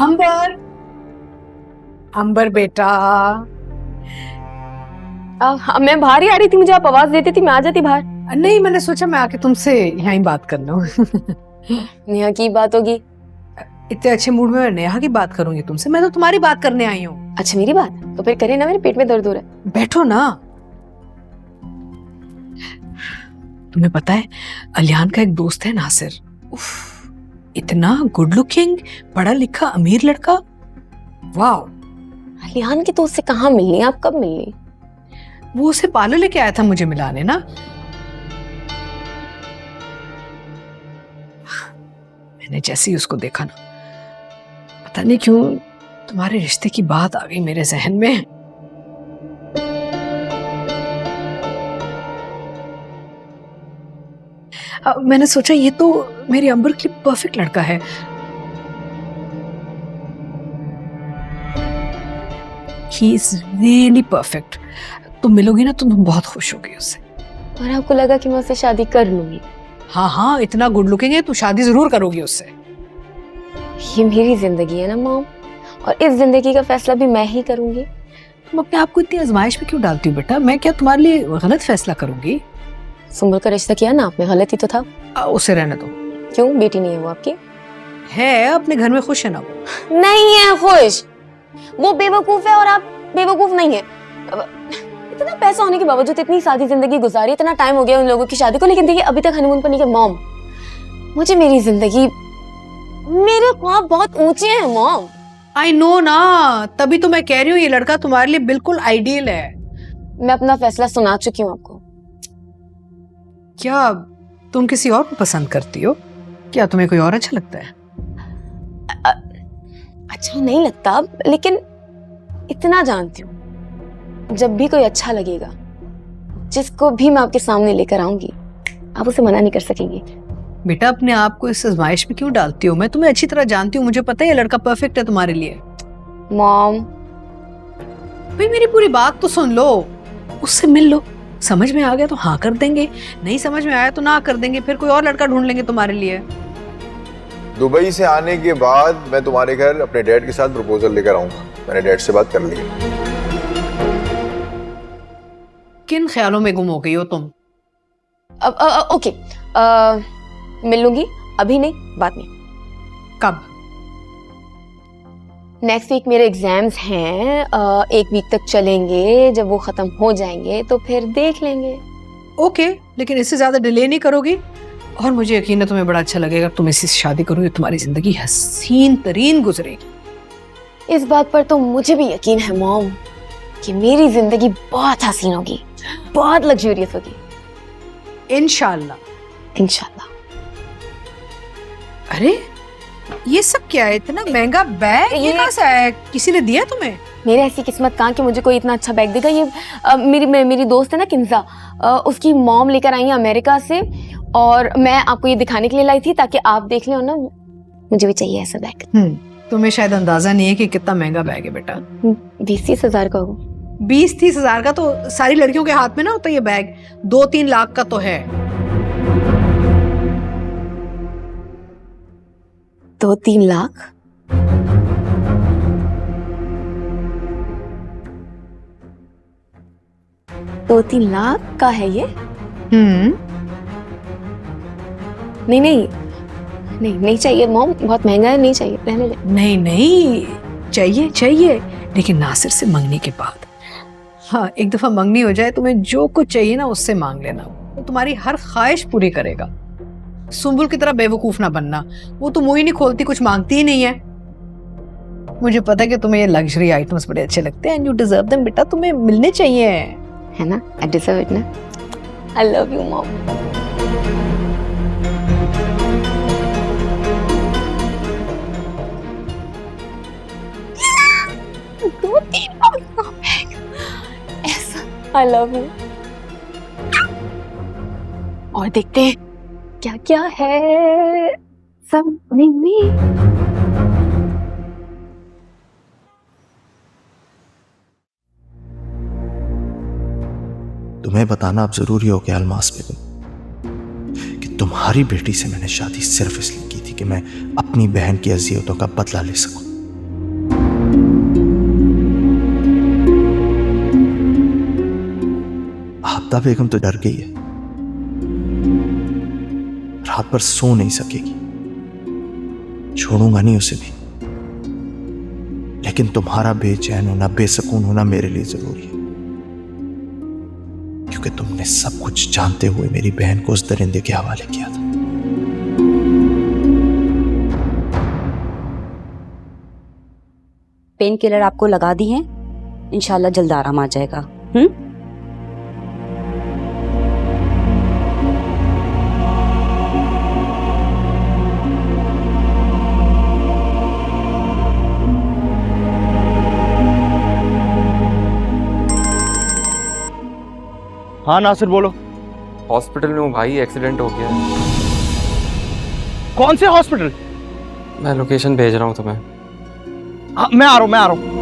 अंबर, अंबर बेटा। मैं बाहर ही आ रही थी, मुझे आप आवाज देती थी, मैं आ जाती बाहर। नहीं, मैंने सोचा मैं आके तुमसे यहाँ ही बात कर लूं। नेहा की बात होगी। इतने अच्छे मूड में मैं नेहा की बात करूंगी तुमसे? मैं तो तुम्हारी बात करने आई हूँ। अच्छा मेरी बात, तो फिर करे ना, मेरे पेट में दर्द हो रहा है। बैठो ना। तुम्हें पता है अलियान का एक दोस्त है नासिर, उफ, इतना गुड लुकिंग, पढ़ा लिखा, अमीर लड़का। वाह। अलियान के दोस्त से कहाँ मिलनी, आप कब मिलनी? वो उसे पार्लर लेके आया था मुझे मिलाने ना। मैंने जैसे ही उसको देखा ना, पता नहीं क्यों तुम्हारे रिश्ते की बात आ गई मेरे जहन में। मैंने सोचा ये तो मेरी अंबर के लिए परफेक्ट लड़का है। He is really perfect. तुम मिलोगी ना, तुम बहुत खुश होगी उससे। और आपको लगा कि मैं उससे शादी कर लूंगी? हाँ हाँ, इतना गुड लुकिंग है, तू शादी जरूर करोगी उससे। ये मेरी जिंदगी है ना मॉम, और इस जिंदगी का फैसला भी मैं ही करूंगी। तुम अपने आप को इतनी आजमाइश में क्यों डालती हो बेटा? मैं क्या तुम्हारे लिए गलत फैसला करूंगी? सुंबल का रिश्ता किया ना आपने, गलत ही तो था। उसे रहने दो। क्यों, बेटी नहीं है वो आपकी? है, अपने घर में खुश है ना वो? नहीं है खुश, वो बेवकूफ है और आप बेवकूफ नहीं है। इतना पैसा होने के बावजूद इतनी सादी जिंदगी गुजारी, इतना टाइम हो गया उन लोगों की शादी को, लेकिन देखिए अभी तक हनीमून पर नहीं गए। मॉम, मुझे मेरी जिंदगी, मेरे ख्वाब बहुत ऊंचे हैं मॉम। आई नो ना, तभी तो मैं कह रही हूँ ये लड़का तुम्हारे लिए बिल्कुल आइडियल है। मैं अपना फैसला सुना चुकी हूँ आपको। क्या तुम किसी और को पसंद करती हो? क्या तुम्हें कोई और अच्छा लगता है? अच्छा नहीं लगता, लेकिन इतना जानती हूँ, जब भी कोई अच्छा लगेगा, जिसको भी मैं आपके सामने लेकर आऊंगी, आप उसे मना नहीं कर सकेंगी। बेटा अपने आप को इस आजमाइश में क्यों डालती हो? मैं तुम्हें अच्छी तरह जानती हूँ, मुझे पता है ये लड़का परफेक्ट है तुम्हारे लिए। मॉम, भाई मेरी पूरी बात तो सुन लो, उससे मिल लो, समझ में आ गया तो हाँ कर देंगे, नहीं समझ में आया तो ना कर देंगे, फिर कोई और लड़का ढूंढ लेंगे तुम्हारे लिए। दुबई से आने के बाद मैं तुम्हारे घर अपने डैड के साथ प्रपोजल लेकर आऊंगा। मैंने डैड से बात कर ली है। किन ख्यालों में गुम हो गई हो तुम? ओके, मिल लूंगी, अभी नहीं, बाद में। कब? नेक्स्ट वीक मेरे एग्जाम्स हैं, 1 वीक तक चलेंगे, जब वो खत्म हो जाएंगे तो फिर देख लेंगे। ओके, लेकिन इससे ज्यादा डिले नहीं करोगी? और मुझे यकीन है तुम्हें बड़ा अच्छा लगेगा, तुम इसी से शादी करोगे, तुम्हारी जिंदगी हसीन तरीन गुजरेगी। इस बात पर तो मुझे भी यकीन है मॉम, कि मेरी जिंदगी बहुत हसीन होगी, बहुत लग्जूरियस होगी। इंशाल्लाह। इंशाल्लाह। अरे ये सब क्या है? इतना महंगा बैग ये कहाँ से आया है? किसी ने दिया तुम्हें? मेरे ऐसी किस्मत कहाँ कि मुझे कोई इतना अच्छा बैग देगा। ये मेरी दोस्त है ना किंजा, उसकी मॉम लेकर आई है अमेरिका से, और मैं आपको ये दिखाने के लिए लाई थी ताकि आप देख लें, और ना मुझे भी चाहिए ऐसा बैग। तुम्हें शायद अंदाजा नहीं है कि कितना महंगा बैग है बेटा। 20-30 हजार का होगा। 20-30 हजार का तो सारी लड़कियों के हाथ में ना होता ये बैग, 2-3 लाख का तो है। 2-3 लाख? दो 3 लाख का है ये? नहीं नहीं नहीं, नहीं चाहिए मॉम, बहुत महंगा है, नहीं चाहिए, रहने दे। नहीं नहीं, चाहिए चाहिए, लेकिन नासिर से मंगने के बाद। हाँ, एक दफा मंगनी हो जाए, तुम्हें जो कुछ चाहिए ना उससे मांग लेना, वो तुम्हारी हर ख्वाहिश पूरी करेगा। सुंबुल की तरह बेवकूफ ना बनना, वो तो मुंह ही नहीं खोलती, कुछ मांगती ही नहीं है। मुझे पता है कि तुम्हें ये लग्जरी आइटम्स बड़े अच्छे लगते हैं, एंड यू डिजर्व देम बेटा, तुम्हें मिलने चाहिए, है ना? आई डिजर्व इट ना। I love you mom. I love you. और देखते हैं क्या क्या है सब में। तुम्हें बताना अब जरूरी हो गया अलमास बेगम कि तुम्हारी बेटी से मैंने शादी सिर्फ इसलिए की थी कि मैं अपनी बहन की अजियतों का बदला ले सकूं। आफ्ताब बेगम तो डर गई है, रात भर सो नहीं सकेगी। छोड़ूंगा नहीं उसे भी, लेकिन तुम्हारा बेचैन होना, बेसकून होना मेरे लिए जरूरी है, क्योंकि तुमने सब कुछ जानते हुए मेरी बहन को उस दरिंदे के हवाले किया था। पेन किलर आपको लगा दी हैं, इंशाल्लाह जल्द आराम आ जाएगा। हाँ नासिर बोलो। हॉस्पिटल में हूँ भाई, एक्सीडेंट हो गया है। कौन से हॉस्पिटल? मैं लोकेशन भेज रहा हूँ तुम्हें। हाँ, मैं आ रहा हूँ।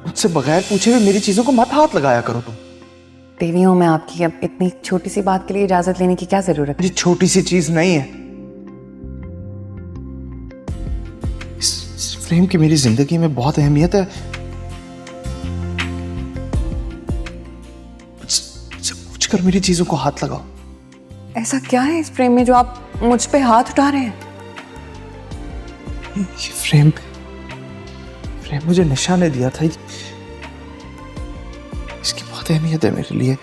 मुझसे बगैर पूछे हुए मेरी चीजों को मत हाथ लगाया करो तुम। देवी हूँ मैं आपकी, अब इतनी छोटी सी बात के लिए इजाजत लेने की क्या जरूरत है? ये छोटी सी चीज नहीं है। इस फ्रेम की मेरी जिंदगी में बहुत अहमियत है। मुझसे पूछ कर मेरी चीजों को हाथ लगाओ। ऐसा क्या है इस फ्रेम में जो आप मुझ पे हाथ उठा रहे हैं? ये फ्रेम मुझे निशा ने दिया था। इसकी बहुत अहमियत है मेरे लिए।